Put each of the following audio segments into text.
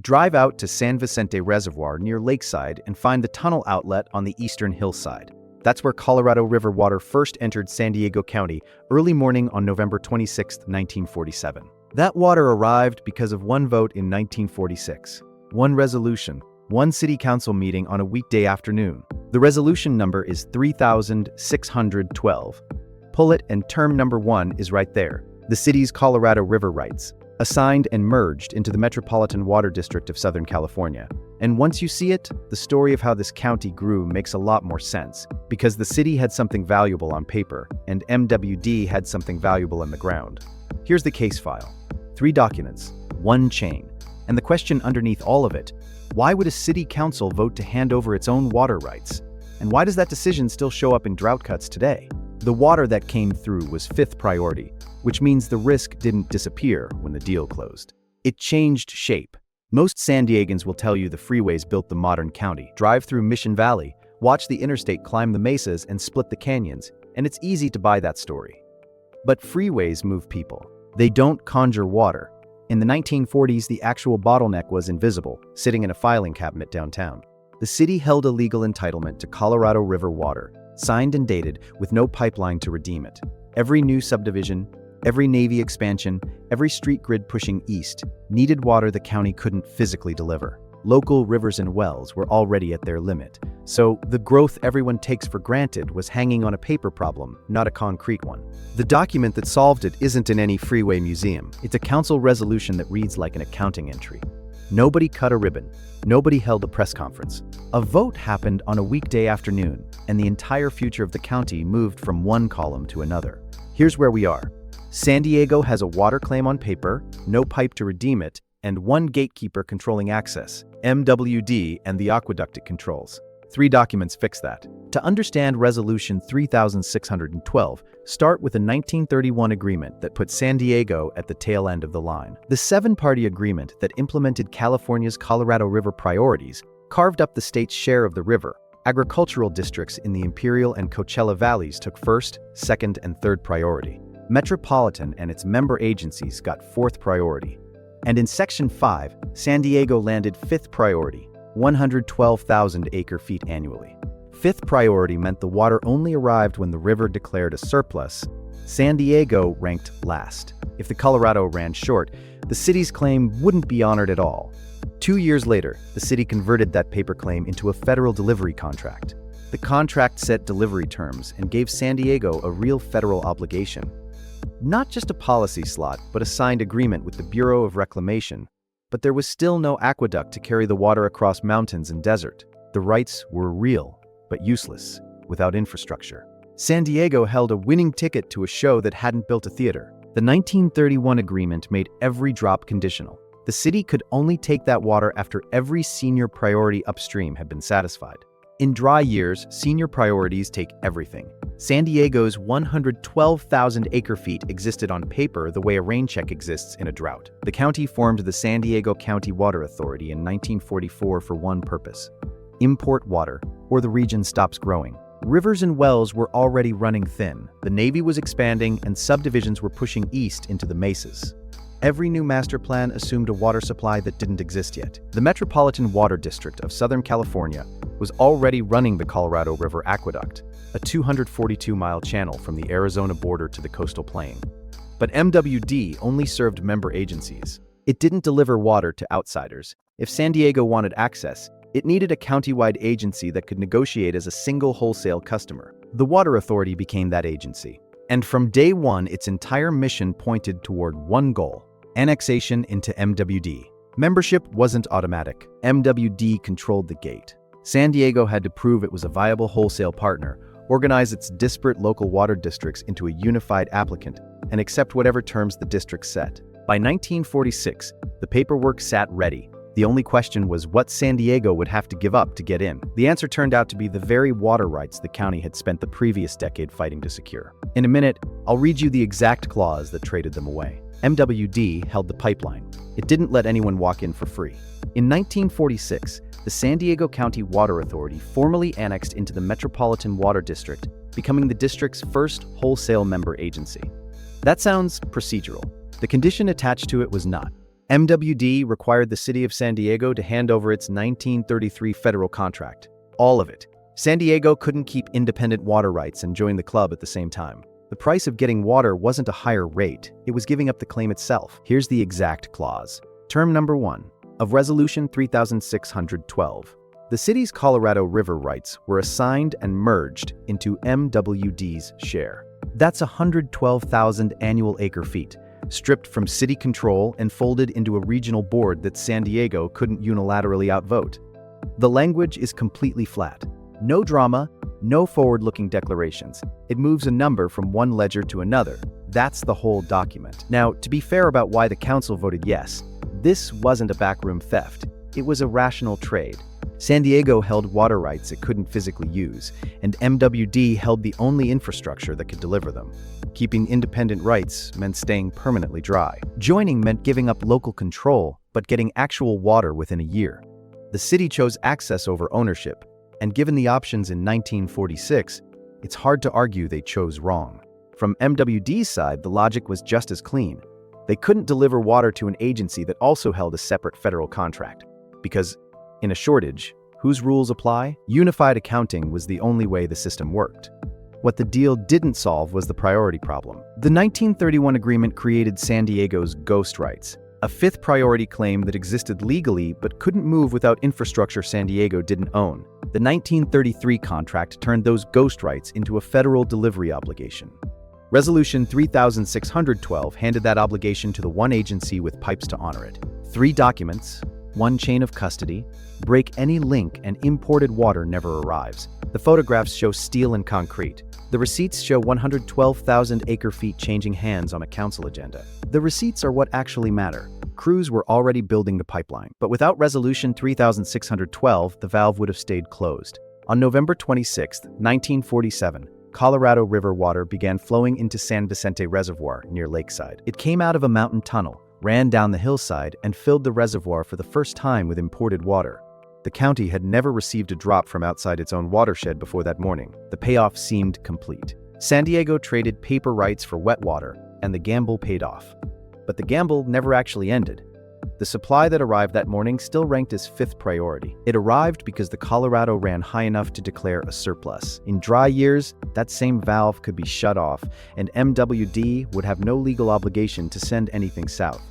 Drive out to San Vicente Reservoir near Lakeside and find the tunnel outlet on the eastern hillside. That's where Colorado River water first entered San Diego County early morning on November 26, 1947. That water arrived because of one vote in 1946, one resolution, one city council meeting on a weekday afternoon. The resolution number is 3612. Pull it and term number 1 is right there. The city's Colorado River rights, assigned and merged into the Metropolitan Water District of Southern California. And once you see it, the story of how this county grew makes a lot more sense, because the city had something valuable on paper, and MWD had something valuable in the ground. Here's the case file. 3 documents, 1 chain. And the question underneath all of it, why would a city council vote to hand over its own water rights? And why does that decision still show up in drought cuts today? The water that came through was 5th priority, which means the risk didn't disappear when the deal closed. It changed shape. Most San Diegans will tell you the freeways built the modern county. Drive through Mission Valley, watch the interstate climb the mesas and split the canyons, and it's easy to buy that story. But freeways move people. They don't conjure water. In the 1940s, the actual bottleneck was invisible, sitting in a filing cabinet downtown. The city held a legal entitlement to Colorado River water, signed and dated, with no pipeline to redeem it. Every new subdivision, every Navy expansion, every street grid pushing east needed water the county couldn't physically deliver. Local rivers and wells were already at their limit, so the growth everyone takes for granted was hanging on a paper problem, not a concrete one. The document that solved it isn't in any freeway museum. It's a council resolution that reads like an accounting entry. Nobody cut a ribbon. Nobody held a press conference. A vote happened on a weekday afternoon, and the entire future of the county moved from one column to another. Here's where we are. San Diego has a water claim on paper, no pipe to redeem it, and one gatekeeper controlling access, MWD, and the aqueduct it controls. 3 documents fix that. To understand Resolution 3612, start with a 1931 agreement that put San Diego at the tail end of the line. The 7-party agreement that implemented California's Colorado River priorities carved up the state's share of the river. Agricultural districts in the Imperial and Coachella valleys took 1st, 2nd, and 3rd priority. Metropolitan and its member agencies got 4th priority. And in Section 5, San Diego landed 5th priority, 112,000 acre-feet annually. 5th priority meant the water only arrived when the river declared a surplus. San Diego ranked last. If the Colorado ran short, the city's claim wouldn't be honored at all. 2 years later, the city converted that paper claim into a federal delivery contract. The contract set delivery terms and gave San Diego a real federal obligation. Not just a policy slot, but a signed agreement with the Bureau of Reclamation. But there was still no aqueduct to carry the water across mountains and desert. The rights were real, but useless, without infrastructure. San Diego held a winning ticket to a show that hadn't built a theater. The 1931 agreement made every drop conditional. The city could only take that water after every senior priority upstream had been satisfied. In dry years, senior priorities take everything. San Diego's 112,000 acre-feet existed on paper the way a rain check exists in a drought. The county formed the San Diego County Water Authority in 1944 for one purpose: import water, or the region stops growing. Rivers and wells were already running thin, the Navy was expanding, and subdivisions were pushing east into the mesas. Every new master plan assumed a water supply that didn't exist yet. The Metropolitan Water District of Southern California was already running the Colorado River Aqueduct, a 242-mile channel from the Arizona border to the coastal plain. But MWD only served member agencies. It didn't deliver water to outsiders. If San Diego wanted access, it needed a countywide agency that could negotiate as a single wholesale customer. The Water Authority became that agency. And from day one, its entire mission pointed toward one goal: annexation into MWD. Membership wasn't automatic. MWD controlled the gate. San Diego had to prove it was a viable wholesale partner, organize its disparate local water districts into a unified applicant, and accept whatever terms the district set. By 1946, the paperwork sat ready. The only question was what San Diego would have to give up to get in. The answer turned out to be the very water rights the county had spent the previous decade fighting to secure. In a minute, I'll read you the exact clause that traded them away. MWD held the pipeline. It didn't let anyone walk in for free. In 1946, the San Diego County Water Authority formally annexed into the Metropolitan Water District, becoming the district's first wholesale member agency. That sounds procedural. The condition attached to it was not. MWD required the city of San Diego to hand over its 1933 federal contract. All of it. San Diego couldn't keep independent water rights and join the club at the same time. The price of getting water wasn't a higher rate, it was giving up the claim itself. Here's the exact clause. Term number 1 of Resolution 3612. The city's Colorado River rights were assigned and merged into MWD's share. That's 112,000 annual acre-feet, stripped from city control and folded into a regional board that San Diego couldn't unilaterally outvote. The language is completely flat. No drama, no forward-looking declarations. It moves a number from one ledger to another. That's the whole document. Now, to be fair about why the council voted yes, this wasn't a backroom theft. It was a rational trade. San Diego held water rights it couldn't physically use, and MWD held the only infrastructure that could deliver them. Keeping independent rights meant staying permanently dry. Joining meant giving up local control, but getting actual water within a year. The city chose access over ownership, and given the options in 1946, it's hard to argue they chose wrong. From MWD's side, the logic was just as clean. They couldn't deliver water to an agency that also held a separate federal contract. Because, in a shortage, whose rules apply? Unified accounting was the only way the system worked. What the deal didn't solve was the priority problem. The 1931 agreement created San Diego's ghost rights, a fifth priority claim that existed legally but couldn't move without infrastructure San Diego didn't own. The 1933 contract turned those ghost rights into a federal delivery obligation. Resolution 3612 handed that obligation to the one agency with pipes to honor it. 3 documents, 1 chain of custody, break any link and imported water never arrives. The photographs show steel and concrete. The receipts show 112,000 acre-feet changing hands on a council agenda. The receipts are what actually matter. Crews were already building the pipeline, but without Resolution 3612, the valve would have stayed closed. On November 26, 1947, Colorado River water began flowing into San Vicente Reservoir near Lakeside. It came out of a mountain tunnel, ran down the hillside, and filled the reservoir for the first time with imported water. The county had never received a drop from outside its own watershed before that morning. The payoff seemed complete. San Diego traded paper rights for wet water, and the gamble paid off. But the gamble never actually ended. The supply that arrived that morning still ranked as 5th priority. It arrived because the Colorado ran high enough to declare a surplus. In dry years, that same valve could be shut off, and MWD would have no legal obligation to send anything south.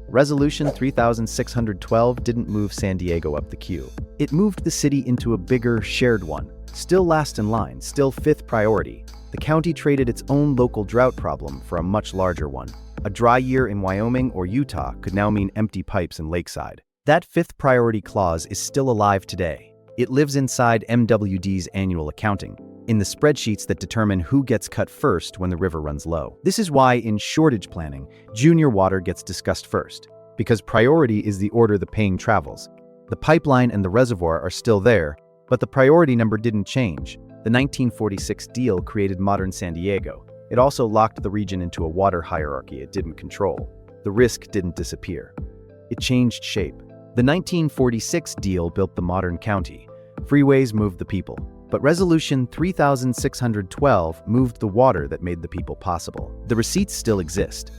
Resolution 3612 didn't move San Diego up the queue. It moved the city into a bigger, shared one. Still last in line, still 5th priority. The county traded its own local drought problem for a much larger one. A dry year in Wyoming or Utah could now mean empty pipes in Lakeside. That 5th priority clause is still alive today. It lives inside MWD's annual accounting, in the spreadsheets that determine who gets cut first when the river runs low. This is why in shortage planning, junior water gets discussed first, because priority is the order the paying travels. The pipeline and the reservoir are still there, but the priority number didn't change. The 1946 deal created modern San Diego. It also locked the region into a water hierarchy it didn't control. The risk didn't disappear. It changed shape. The 1946 deal built the modern county. Freeways moved the people. But Resolution 3612 moved the water that made the people possible. The receipts still exist.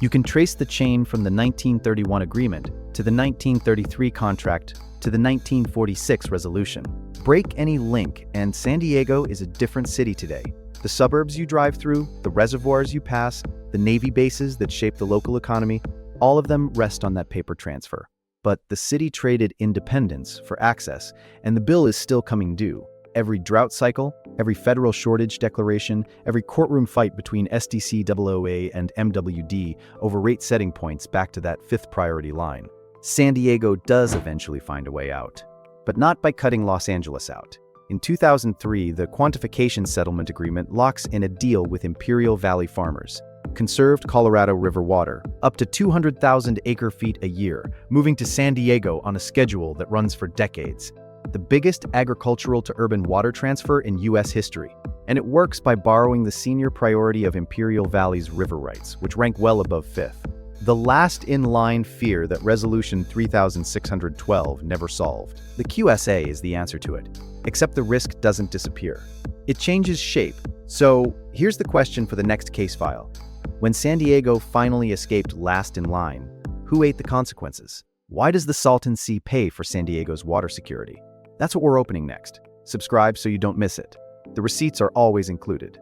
You can trace the chain from the 1931 agreement to the 1933 contract to the 1946 resolution. Break any link, and San Diego is a different city today. The suburbs you drive through, the reservoirs you pass, the Navy bases that shape the local economy, all of them rest on that paper transfer. But the city traded independence for access, and the bill is still coming due. Every drought cycle, every federal shortage declaration, every courtroom fight between SDCAA and MWD over rate setting points back to that 5th priority line. San Diego does eventually find a way out, but not by cutting Los Angeles out. In 2003, the Quantification Settlement Agreement locks in a deal with Imperial Valley farmers. Conserved Colorado River water, up to 200,000 acre-feet a year, moving to San Diego on a schedule that runs for decades. The biggest agricultural-to-urban water transfer in U.S. history, and it works by borrowing the senior priority of Imperial Valley's river rights, which rank well above 5th. The last-in-line fear that Resolution 3612 never solved. The QSA is the answer to it, except the risk doesn't disappear. It changes shape. So here's the question for the next case file. When San Diego finally escaped last in line, Who ate the consequences? Why does the Salton Sea pay for San Diego's water security? That's what we're opening next. Subscribe so you don't miss it. The receipts are always included.